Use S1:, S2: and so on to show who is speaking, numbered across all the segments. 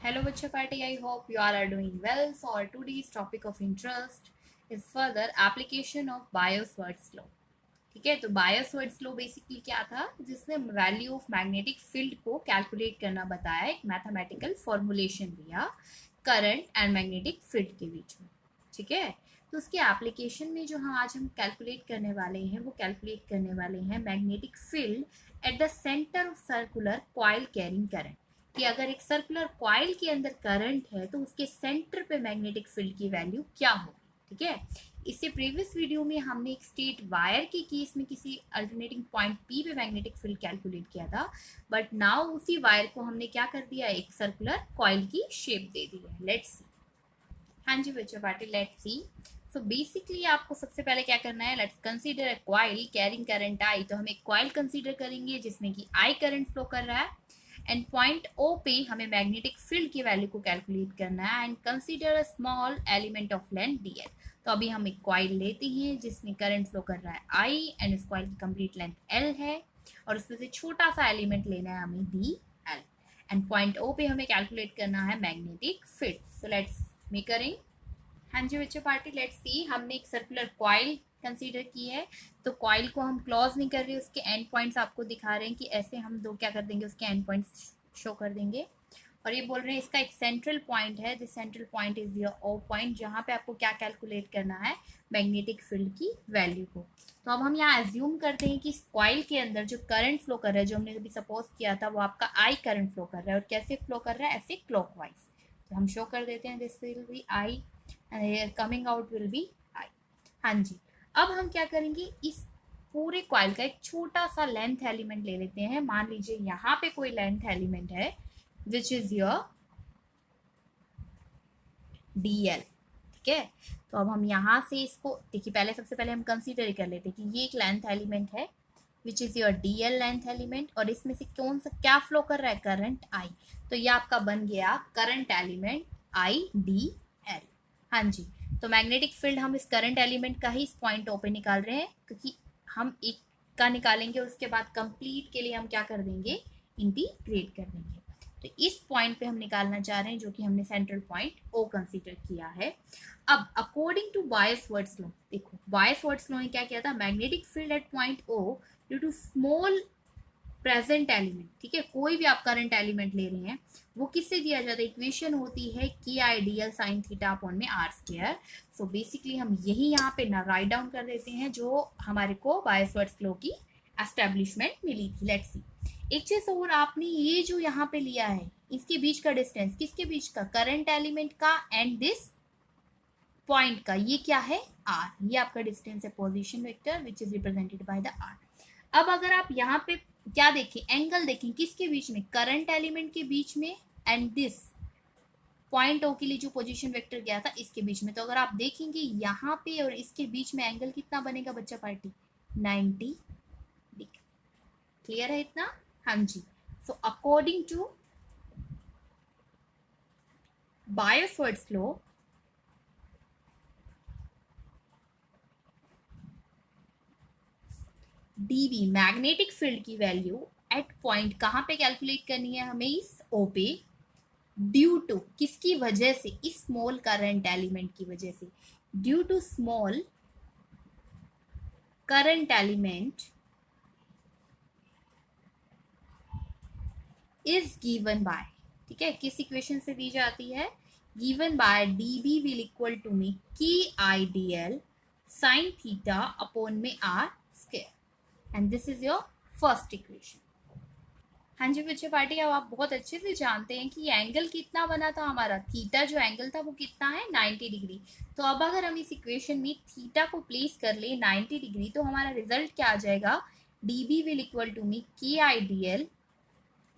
S1: Hello, Bacha Party. I hope you all are doing well. So, our today's topic of interest is further application of Biot-Savart's law. ठीक है, तो बायोस्वर्ट्स law basically क्या था, जिसने value of magnetic field को calculate करना बताया, एक मैथमेटिकल फॉर्मुलेशन दिया करंट एंड मैग्नेटिक फील्ड के बीच में. ठीक है, तो उसके एप्लीकेशन में जो हम कैलकुलेट करने वाले हैं वो कैलकुलेट करने वाले हैं magnetic field at the centre of circular coil carrying current. कि अगर एक सर्कुलर कॉइल के अंदर करंट है तो उसके सेंटर पे मैग्नेटिक फील्ड की वैल्यू क्या होगी. ठीक है, इससे प्रीवियस वीडियो में हमने एक स्टेट वायर के केस में किसी अल्टरनेटिंग पॉइंट पी पे मैग्नेटिक फील्ड कैलकुलेट किया था, बट नाउ उसी वायर को हमने क्या कर दिया, एक सर्कुलर कॉइल की शेप दे दी है. Let's see. हाँ जी बच्चों party, let's see. So basically आपको सबसे पहले क्या करना है, let's consider a coil carrying current I. तो हम एक कॉइल कंसीडर करेंगे जिसमें कि आई करंट फ्लो कर रहा है एंड पॉइंट ओ पे हमें मैग्नेटिक फील्ड की वैल्यू को कैलकुलेट करना है and consider a small element of length D L. तो अभी हम एक कॉइल लेते हैं जिसमें करंट फ्लो कर रहा है आई एंड इस कॉइल की कंप्लीट लेंथ एल है और उसमें से छोटा सा एलिमेंट लेना है हमें D L and point O पे हमें कैलकुलेट करना है magnetic field. So let's make ring. हाँ जी बच्चों पार्टी, लेट्स सी. हमने एक सर्कुलर कॉइल कंसीडर की है, तो कॉइल को हम क्लोज नहीं कर रहे, उसके एंड पॉइंट्स आपको दिखा रहे हैं कि ऐसे हम दो क्या कर देंगे, उसके एंड पॉइंट्स शो कर देंगे. और ये बोल रहे हैं इसका एक सेंट्रल पॉइंट है, this central point is your O point, जहाँ पे आपको क्या कैलकुलेट करना है, मैग्नेटिक फील्ड की वैल्यू को. तो अब हम यहाँ एज्यूम करते हैं कि इस कॉइल के अंदर जो करंट फ्लो कर रहा है, जो हमने अभी सपोज किया था, वो आपका आई करंट फ्लो कर रहा है. और कैसे फ्लो कर रहा है, ऐसे क्लॉकवाइज. तो हम शो कर देते हैं this will be I and coming out will be I. हाँ जी, अब हम क्या करेंगे, इस पूरे कॉइल का एक छोटा सा लेंथ एलिमेंट ले लेते हैं. मान लीजिए यहाँ पे कोई लेंथ एलिमेंट है विच इज योर DL. ठीक है, तो अब हम यहाँ से इसको देखिए, पहले सबसे पहले हम कंसीडर कर लेते हैं कि ये एक लेंथ एलिमेंट है which is your DL length element और इसमें से कौन सा क्या फ्लो कर रहा है, करंट I. तो ये आपका बन गया करंट एलिमेंट IDL. हाँ जी, तो मैग्नेटिक फील्ड हम इस करंट एलिमेंट का ही इस पॉइंट ओ पे निकाल रहे हैं, क्योंकि हम एक का निकालेंगे और उसके बाद कंप्लीट के लिए हम क्या कर देंगे, इंटीग्रेट कर देंगे. तो इस पॉइंट पे हम निकालना चाह रहे हैं, जो कि हमने सेंट्रल पॉइंट ओ कंसीडर किया है. अब अकॉर्डिंग टू बायस-सावर्ट्स लॉ, देखो बायस-सावर्ट्स लॉ ने क्या किया था, magnetic field at point O due to small present element. ठीक है, कोई भी आप करंट एलिमेंट ले रहे हैं, वो किससे दिया जाता है, इक्वेशन होती है की I D L sine theta upon में आर स्क्वायर. सो बेसिकली हम यही यहाँ पे ना राइट डाउन कर देते हैं जो हमारे को बायस-सावर्ट्स लॉ की एस्टेब्लिशमेंट मिली थी. Let's see. एक चीज और, आपने ये जो यहाँ पे लिया है, इसके बीच का डिस्टेंस, किसके बीच का, करंट एलिमेंट का एंड दिस पॉइंट का, ये क्या है, आर. ये आपका डिस्टेंस है, position vector which is represented by the R. अब अगर आप यहाँ पे क्या देखें, एंगल देखें, किसके बीच में, करंट एलिमेंट के बीच में एंड दिस पॉइंट ओ के लिए जो पोजीशन वेक्टर गया था इसके बीच में. तो अगर आप देखेंगे यहाँ पे और इसके बीच में एंगल कितना बनेगा बच्चा पार्टी, 90 डिग्री. क्लियर है इतना. हाँ जी, so according to Biot Savart's law, dB magnetic field की वैल्यू एट पॉइंट कहाँ पे कैलकुलेट करनी है हमें, इस ओ पे, ड्यू टू किसकी वजह से, इस स्मॉल करंट एलिमेंट की वजह से, due to small current element is given by. ठीक है, किस इक्वेशन से दी जाती है, given by dB will equal to में की I D L sine theta upon में R square and this is your first equation. हाँ जी बच्चे पार्टी, अब आप बहुत अच्छे से जानते हैं कि एंगल कितना बना था हमारा, थीटा जो एंगल था वो कितना है, 90 डिग्री. तो अब अगर हम इस इक्वेशन में थीटा को प्लेस कर ले 90 डिग्री, तो हमारा रिजल्ट क्या आ जाएगा, dB विल इक्वल टू में की I D L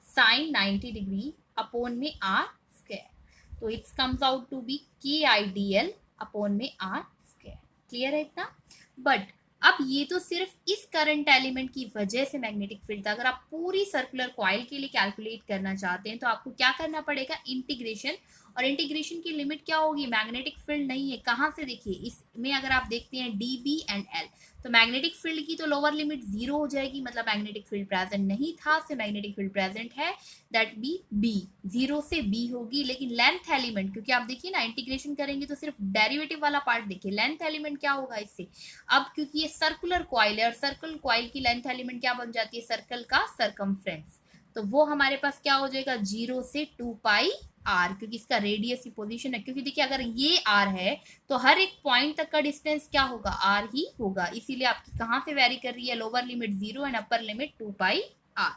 S1: sine 90 degree upon में आर स्क्वायर. तो it's comes out to be K I D L upon में आर स्क्वायर. क्लियर है इतना. बट अब ये तो सिर्फ इस करंट एलिमेंट की वजह से मैग्नेटिक फील्ड था. अगर आप पूरी सर्कुलर कॉइल के लिए कैलकुलेट करना चाहते हैं तो आपको क्या करना पड़ेगा, इंटीग्रेशन और इंटीग्रेशन की लिमिट क्या होगी, मैग्नेटिक फील्ड नहीं है, कहाँ से देखिए इसमें अगर आप देखते हैं डी बी एंड एल, तो मैग्नेटिक फील्ड की तो लोअर लिमिट 0 हो जाएगी, मतलब मैग्नेटिक फील्ड प्रेजेंट नहीं था, से मैग्नेटिक फील्ड प्रेजेंट है, दैट बी बी, 0 से बी होगी। लेकिन लेंथ एलिमेंट, क्योंकि आप देखिए ना इंटीग्रेशन करेंगे तो सिर्फ डेरिवेटिव वाला पार्ट देखिए, लेंथ एलिमेंट क्या होगा इससे, अब क्योंकि ये सर्कुलर कॉइल है और सर्कल कॉइल की लेंथ एलिमेंट क्या बन जाती है, सर्कल का सरकमफ्रेंस, तो वो हमारे पास क्या हो जाएगा 0 से 2 पाई आर, क्योंकि इसका रेडियस की पोजीशन है, क्योंकि देखिए अगर ये आर है तो हर एक पॉइंट तक का डिस्टेंस क्या होगा, आर ही होगा, इसीलिए आपकी कहां से वेरी कर रही है, lower limit 0 and upper limit 2 pi R.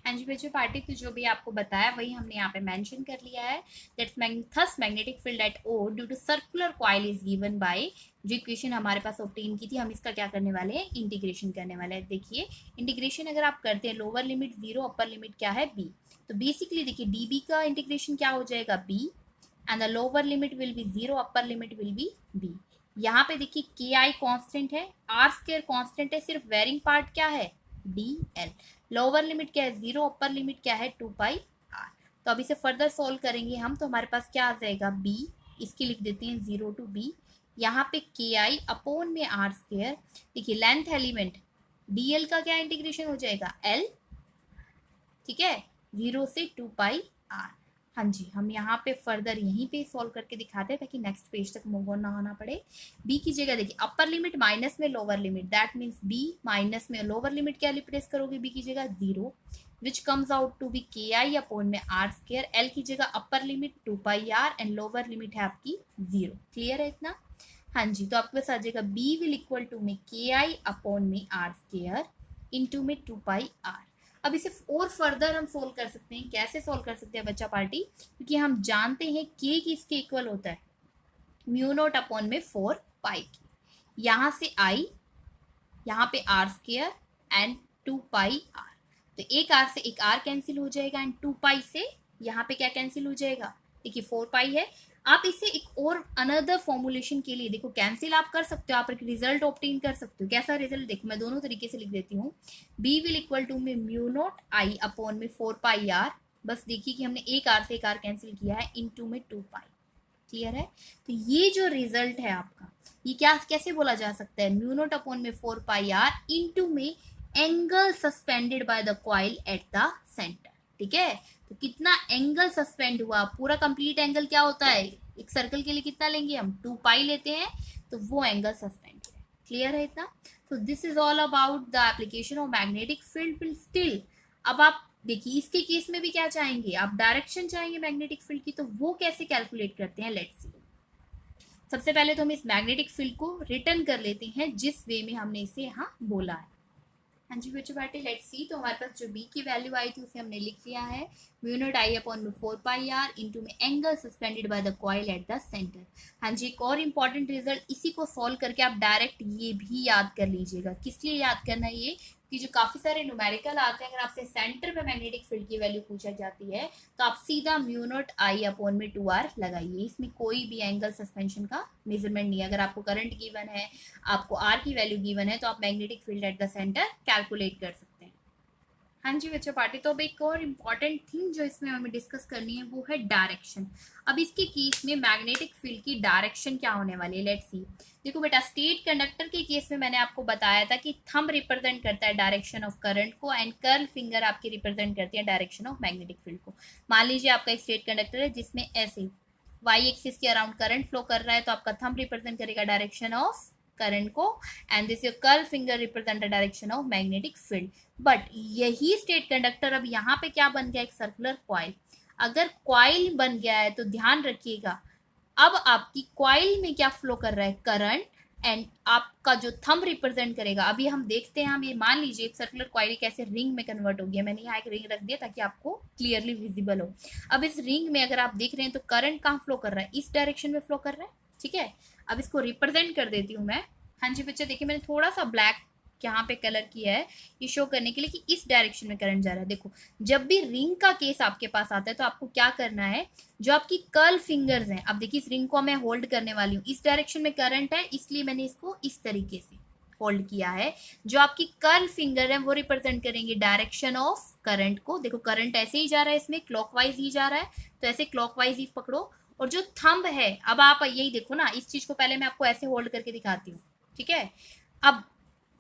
S1: हाँ जी बच्चों, पार्टी तो जो भी आपको बताया वही हमने यहाँ पे मेंशन कर लिया है, that's thus magnetic field at O due to circular coil is given by, जो इक्वेशन हमारे पास ऑब्टेन की थी, हम इसका क्या करने वाले हैं, इंटीग्रेशन करने वाले हैं। देखिए इंटीग्रेशन अगर आप करते हैं, लोअर लिमिट 0, अपर लिमिट क्या है बी, तो बेसिकली देखिए डी बी का इंटीग्रेशन क्या हो जाएगा B, and the lower limit will be 0, upper limit will be B. यहाँ पे देखिए के आई कॉन्स्टेंट है, आर स्क्वायर कॉन्स्टेंट है, सिर्फ वेरिंग पार्ट क्या है डी एल, लोअर लिमिट क्या है 0, अपर लिमिट क्या है 2 पाई आर। तो अब इसे फर्दर सोल्व करेंगे हम, तो हमारे पास क्या आ जाएगा बी, इसकी लिख देते हैं 0 टू बी, यहाँ पे के आई अपॉन में आर स्क्वायर, देखिए लेंथ एलिमेंट डी एल का क्या इंटीग्रेशन हो जाएगा एल, ठीक है, 0 से 2 पाई आर। हाँ जी, हम यहाँ पे फर्दर यहीं पे सॉल्व करके दिखाते हैं ताकि नेक्स्ट पेज तक मूव ऑन ना होना पड़े। बी की जगह देखिए अपर लिमिट माइनस में lower limit, that means B minus में लोअर लिमिट क्या रिप्लेस करोगे बी की जगह 0, which comes out to be K I upon में आर स्क्वायर, एल की जगह upper limit 2 pi R and lower limit है आपकी 0। क्लियर है इतना? हाँ जी, तो आपके पास आ जाएगा बी विल इक्वल टू में के आई अपॉन में आर स्क्वायर इंटू में 2 पाई आर। अब इसे और फर्दर हम सोल्व कर सकते हैं, कैसे सोल्व कर सकते हैं बच्चा पार्टी, क्योंकि हम जानते हैं के किसके इक्वल होता है, म्यू नोट अपॉन में 4 पाई की, यहाँ से आई, यहाँ पे R square and 2 pi R, तो एक आर से एक आर कैंसिल हो जाएगा एंड 2 पाई से यहाँ पे क्या कैंसिल हो जाएगा, देखिए 4 पाई है। आप इसे एक और अनदर फॉर्मुलेशन के लिए देखो कैंसिल आप कर सकते हो, आप एक रिजल्ट ऑब्टेन कर सकते हो, कैसा रिजल्ट देखो मैं दोनों तरीके से लिख देती हूँ, बी विल इक्वल टू में म्यू नॉट आई अपॉन में 4 पाई आर, बस देखिए कि हमने एक आर से एक आर कैंसिल किया है, इनटू में 2 पाई। क्लियर है? तो ये जो रिजल्ट है आपका, ये क्या कैसे बोला जा सकता है, म्यू नॉट अपॉन में 4 पाई आर इनटू में angle suspended by the coil at the centre. ठीक है, तो कितना एंगल सस्पेंड हुआ, पूरा कंप्लीट एंगल क्या होता है, एक सर्कल के लिए कितना लेंगे हम 2 पाई लेते हैं, तो वो एंगल सस्पेंड है। क्लियर है इतना? तो this is all about the application of magnetic field still. अब आप देखिए इसके केस में भी क्या चाहेंगे, आप डायरेक्शन चाहेंगे मैग्नेटिक फील्ड की, तो वो कैसे कैलकुलेट करते हैं, लेट्स सी। सबसे पहले तो हम इस मैग्नेटिक फील्ड को रिटर्न कर लेते हैं जिस वे में हमने इसे यहाँ बोला है। हाँ जी बच्चों बैठे, लेट्स सी, तो हमारे पास जो बी की वैल्यू आई थी उसे हमने लिख लिया है, म्यू नॉट आई अपॉन में 4 पाई आर इनटू में angle suspended by the coil at the centre. हाँ जी, एक और इंपॉर्टेंट रिजल्ट, इसी को सॉल्व करके आप डायरेक्ट ये भी याद कर लीजिएगा, किस लिए याद करना है ये, कि जो काफी सारे न्यूमेरिकल आते हैं, अगर आपसे सेंटर पे मैग्नेटिक फील्ड की वैल्यू पूछा जाती है तो आप सीधा म्यू नॉट आई अपॉन में 2r लगाइए, इसमें कोई भी एंगल सस्पेंशन का मेजरमेंट नहीं है। अगर आपको करंट गिवन है, आपको r की वैल्यू गिवन है, तो आप magnetic field at the centre calculate कर सकते हैं। हाँ जी बच्चों पार्टी, तो अब एक और इम्पॉर्टेंट थिंग जो इसमें हमें डिस्कस करनी है वो है डायरेक्शन। अब इसके केस में मैग्नेटिक फील्ड की डायरेक्शन क्या होने वाली है, लेट्स सी। देखो बेटा, स्टेट कंडक्टर के केस में मैंने आपको बताया था कि थंब रिप्रेजेंट करता है डायरेक्शन ऑफ करंट को एंड कर्ल फिंगर आपकी रिप्रेजेंट करती है डायरेक्शन ऑफ मैग्नेटिक फील्ड को। मान लीजिए आपका एक स्टेट कंडक्टर है जिसमें ऐसे वाई एक्सिस के अराउंड करंट फ्लो कर रहा है, तो आपका थंब रिप्रेजेंट करेगा डायरेक्शन ऑफ करंट को and this your curl finger represent the direction of magnetic field. But यही स्टेट कंडक्टर अब यहाँ पे क्या बन गया, एक सर्कुलर कॉइल। अगर कॉइल बन गया है तो ध्यान रखिएगा, अब आपकी कॉइल में क्या फ्लो कर रहा है, करंट, एंड आपका जो थंब रिप्रेजेंट करेगा, अभी हम देखते हैं, हम ये मान लीजिए एक सर्कुलर कॉइल कैसे रिंग में कन्वर्ट हो गया, मैंने यहाँ एक रिंग रख दिया ताकि आपको क्लियरली विजिबल हो। अब इस रिंग में अगर आप देख रहे हैं तो करंट कहाँ फ्लो कर रहा है, इस डायरेक्शन में फ्लो कर रहा है। ठीक है, अब इसको रिप्रेजेंट कर देती हूँ मैं। हाँ जी बच्चे देखिए, मैंने थोड़ा सा ब्लैक यहाँ पे कलर किया है ये शो करने के लिए कि इस डायरेक्शन में करंट जा रहा है। देखो, जब भी रिंग का केस आपके पास आता है तो आपको क्या करना है, जो आपकी कर्ल फिंगर्स हैं, अब देखिए इस रिंग को मैं होल्ड करने वाली हूँ, इस डायरेक्शन में करंट है इसलिए मैंने इसको इस तरीके से होल्ड किया है, जो आपकी कर्ल फिंगर है वो रिप्रेजेंट करेंगे डायरेक्शन ऑफ करंट को। देखो करंट ऐसे ही जा रहा है, इसमें क्लॉकवाइज ही जा रहा है, तो ऐसे क्लॉकवाइज ही पकड़ो। और जो थंब है, अब आप यही देखो ना, इस चीज को पहले मैं आपको ऐसे होल्ड करके दिखाती हूँ, ठीक है। अब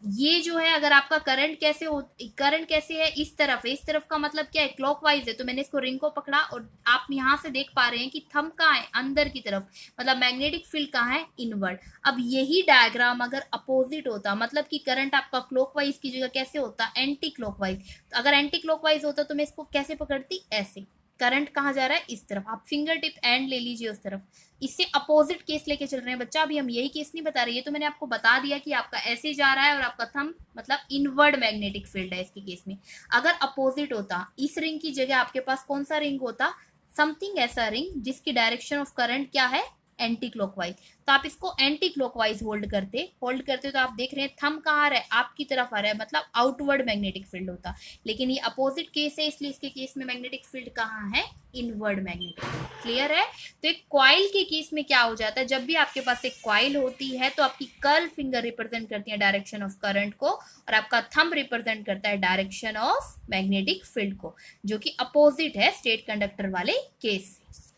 S1: ये जो है, अगर आपका करंट कैसे हो, करंट कैसे है, इस तरफ है, इस तरफ का मतलब क्या है, क्लॉकवाइज है, तो मैंने इसको रिंग को पकड़ा और आप यहां से देख पा रहे हैं कि थंब कहाँ है, अंदर की तरफ, मतलब मैग्नेटिक फील्ड कहाँ है, इनवर्ड। अब यही डायग्राम अगर अपोजिट होता, मतलब कि करंट आपका क्लॉकवाइज की जगह कैसे होता, एंटी क्लॉकवाइज, तो अगर एंटी क्लॉकवाइज होता तो मैं इसको कैसे पकड़ती, ऐसे। करंट कहाँ जा रहा है, इस तरफ, आप फिंगर टिप एंड ले लीजिए उस तरफ। इससे अपोजिट केस लेके चल रहे हैं बच्चा, अभी हम यही केस नहीं बता रहे, ये तो मैंने आपको बता दिया कि आपका ऐसे जा रहा है और आपका थंब मतलब इनवर्ड मैग्नेटिक फील्ड है इसके केस में। अगर अपोजिट होता, इस रिंग की जगह आपके पास कौन सा रिंग होता, समथिंग ऐसा रिंग जिसकी डायरेक्शन ऑफ करंट क्या है, एंटी क्लॉकवाइज, तो आप इसको एंटी क्लॉकवाइज होल्ड करते तो आप देख रहे हैं थंब कहाँ आ रहा है, आपकी तरफ आ रहा है, मतलब आउटवर्ड मैग्नेटिक फील्ड होता। लेकिन ये अपोजिट केस है, इसलिए इसके केस में मैग्नेटिक फील्ड कहाँ है, इनवर्ड मैग्नेटिक फील्ड। क्लियर है। तो एक क्वाइल के केस में क्या हो जाता है, जब भी आपके पास एक क्वाइल होती है तो आपकी कर्ल फिंगर रिप्रेजेंट करती है डायरेक्शन ऑफ करंट को, और आपका थंब रिप्रेजेंट करता है डायरेक्शन ऑफ मैग्नेटिक फील्ड को, जो कि अपोजिट है स्टेट कंडक्टर वाले केस से।